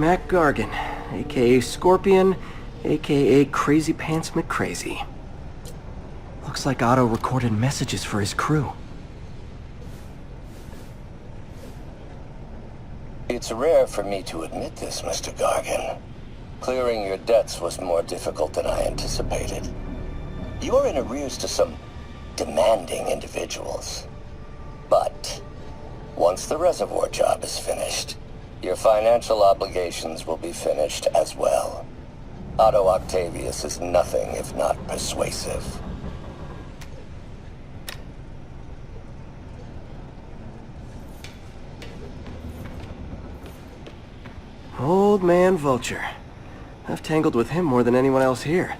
Mac Gargan, aka Scorpion, aka Crazy Pants McCrazy. Looks like Otto recorded messages for his crew. It's rare for me to admit this, Mr. Gargan. Clearing your debts was more difficult than I anticipated. You're in arrears to some demanding individuals. But once the reservoir job is finished, your financial obligations will be finished as well. Otto Octavius is nothing if not persuasive. Old man Vulture. I've tangled with him more than anyone else here.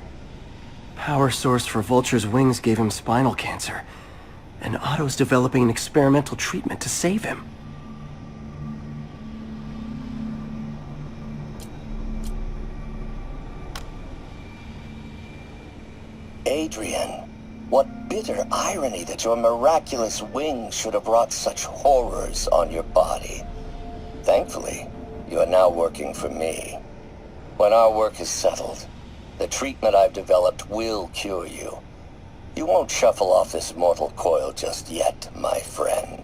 Power source for Vulture's wings gave him spinal cancer, and Otto's developing an experimental treatment to save him. Adrian, what bitter irony that your miraculous wings should have brought such horrors on your body. Thankfully, you are now working for me. When our work is settled, the treatment I've developed will cure you. You won't shuffle off this mortal coil just yet, my friend.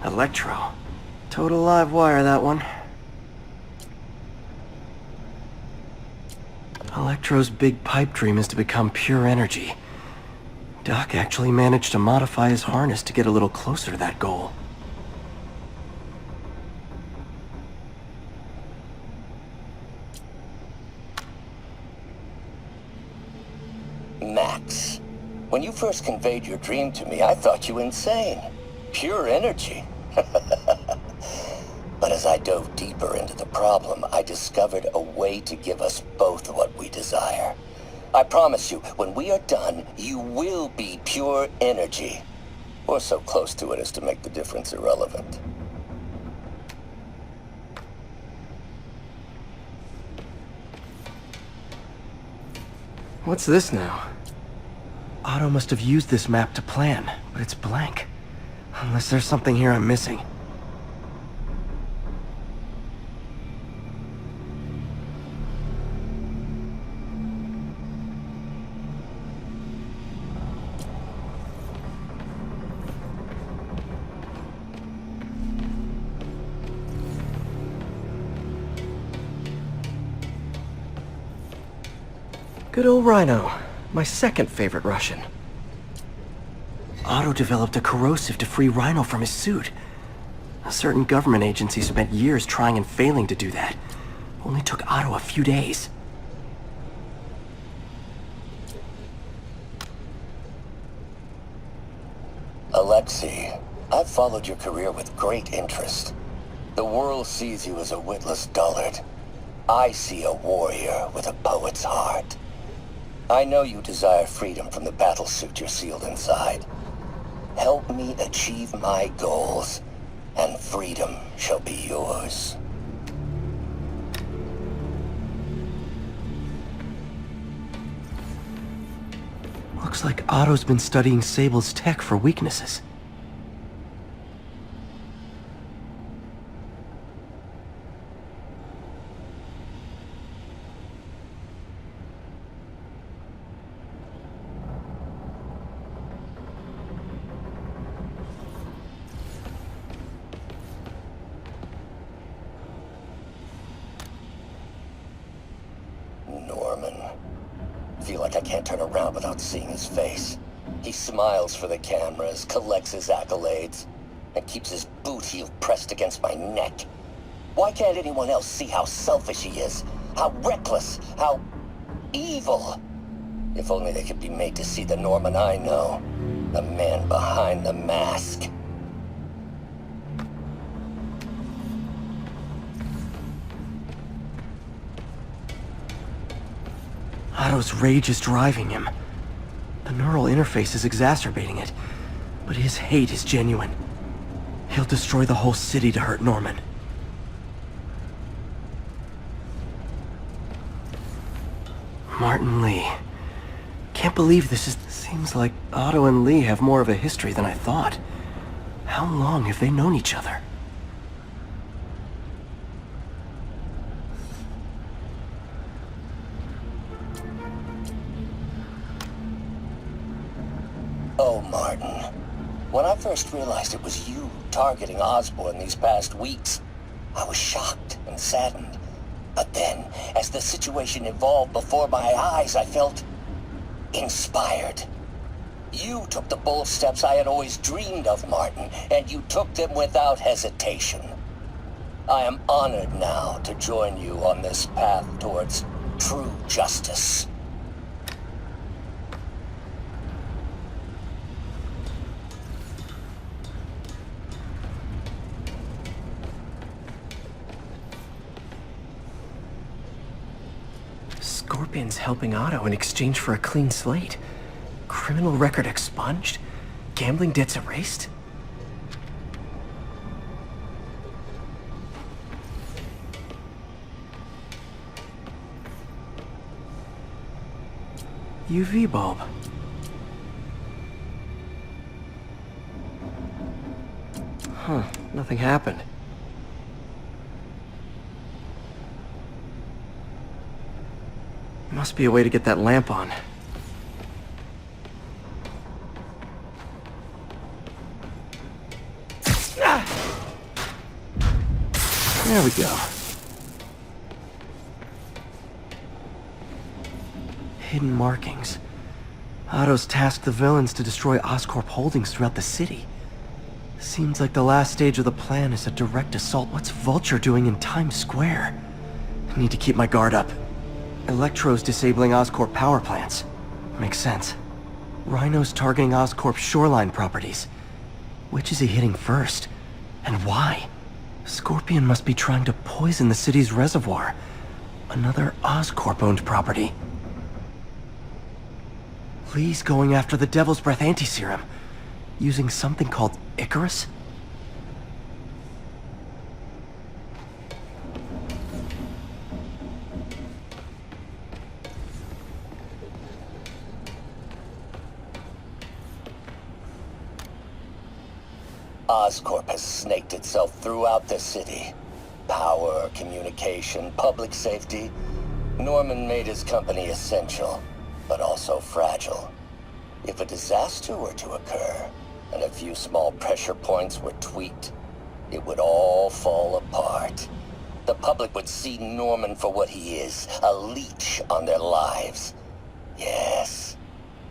Electro. Total live wire, that one. Electro's big pipe dream is to become pure energy. Doc actually managed to modify his harness to get a little closer to that goal. Max, when you first conveyed your dream to me, I thought you insane. Pure energy. But as I dove deeper into the problem, I discovered a way to give us both what we desire. I promise you, when we are done, you will be pure energy. Or so close to it as to make the difference irrelevant. What's this now? Otto must have used this map to plan, but it's blank. Unless there's something here I'm missing. Good old Rhino, my second favorite Russian. Otto developed a corrosive to free Rhino from his suit. A certain government agency spent years trying and failing to do that. Only took Otto a few days. Alexei, I've followed your career with great interest. The world sees you as a witless dullard. I see a warrior with a poet's heart. I know you desire freedom from the battlesuit you're sealed inside. Help me achieve my goals, and freedom shall be yours. Looks like Otto's been studying Sable's tech for weaknesses. Feel like I can't turn around without seeing his face. He smiles for the cameras, collects his accolades, and keeps his boot heel pressed against my neck. Why can't anyone else see how selfish he is? How reckless, how evil? If only they could be made to see the Norman I know. The man behind the mask. Otto's rage is driving him. The neural interface is exacerbating it, but his hate is genuine. He'll destroy the whole city to hurt Norman. Martin Lee. Can't believe this is... Seems like Otto and Lee have more of a history than I thought. How long have they known each other? Oh, Martin. When I first realized it was you targeting Osborn these past weeks, I was shocked and saddened. But then, as the situation evolved before my eyes, I felt inspired. You took the bold steps I had always dreamed of, Martin, and you took them without hesitation. I am honored now to join you on this path towards true justice. Scorpion's helping Otto in exchange for a clean slate. Criminal record expunged? Gambling debts erased? UV bulb. Huh, nothing happened. Must be a way to get that lamp on. There we go. Hidden markings. Otto's tasked the villains to destroy Oscorp holdings throughout the city. Seems like the last stage of the plan is a direct assault. What's Vulture doing in Times Square? I need to keep my guard up. Electro's disabling Oscorp power plants. Makes sense. Rhino's targeting Oscorp's shoreline properties. Which is he hitting first? And why? Scorpion must be trying to poison the city's reservoir. Another Oscorp-owned property. Lee's going after the Devil's Breath anti-serum. Using something called Icarus? Oscorp has snaked itself throughout the city. Power, communication, public safety. Norman made his company essential, but also fragile. If a disaster were to occur, and a few small pressure points were tweaked, it would all fall apart. The public would see Norman for what he is, a leech on their lives. Yes,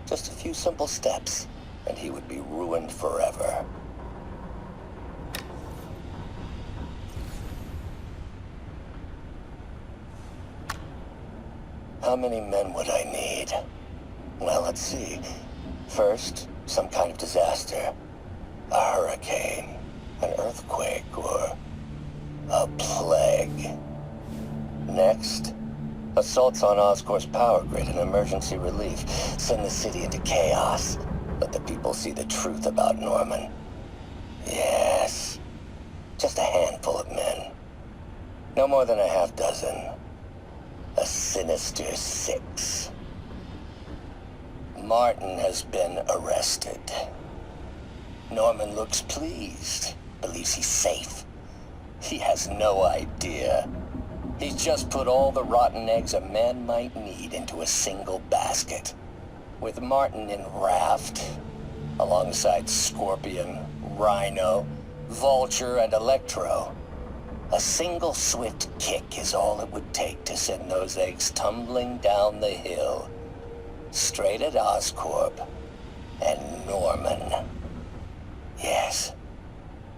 just a few simple steps, and he would be ruined forever. How many men would I need? Well, let's see. First, some kind of disaster. A hurricane, an earthquake, or a plague. Next, assaults on Oscorp's power grid and emergency relief. Send the city into chaos. Let the people see the truth about Norman. Yes, just a handful of men. No more than a half dozen. A sinister 6. Martin has been arrested. Norman looks pleased, believes he's safe. He has no idea. He's just put all the rotten eggs a man might need into a single basket. With Martin in raft, alongside Scorpion, Rhino, Vulture, and Electro, a single swift kick is all it would take to send those eggs tumbling down the hill. Straight at Oscorp and Norman. Yes,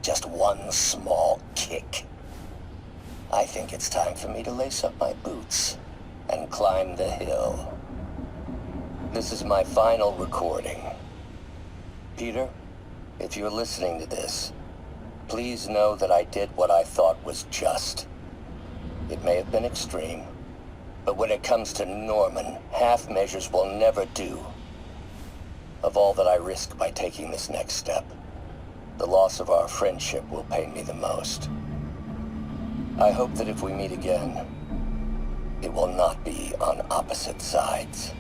just one small kick. I think it's time for me to lace up my boots and climb the hill. This is my final recording. Peter, if you're listening to this, please know that I did what I thought was just. It may have been extreme, but when it comes to Norman, half measures will never do. Of all that I risk by taking this next step, the loss of our friendship will pain me the most. I hope that if we meet again, it will not be on opposite sides.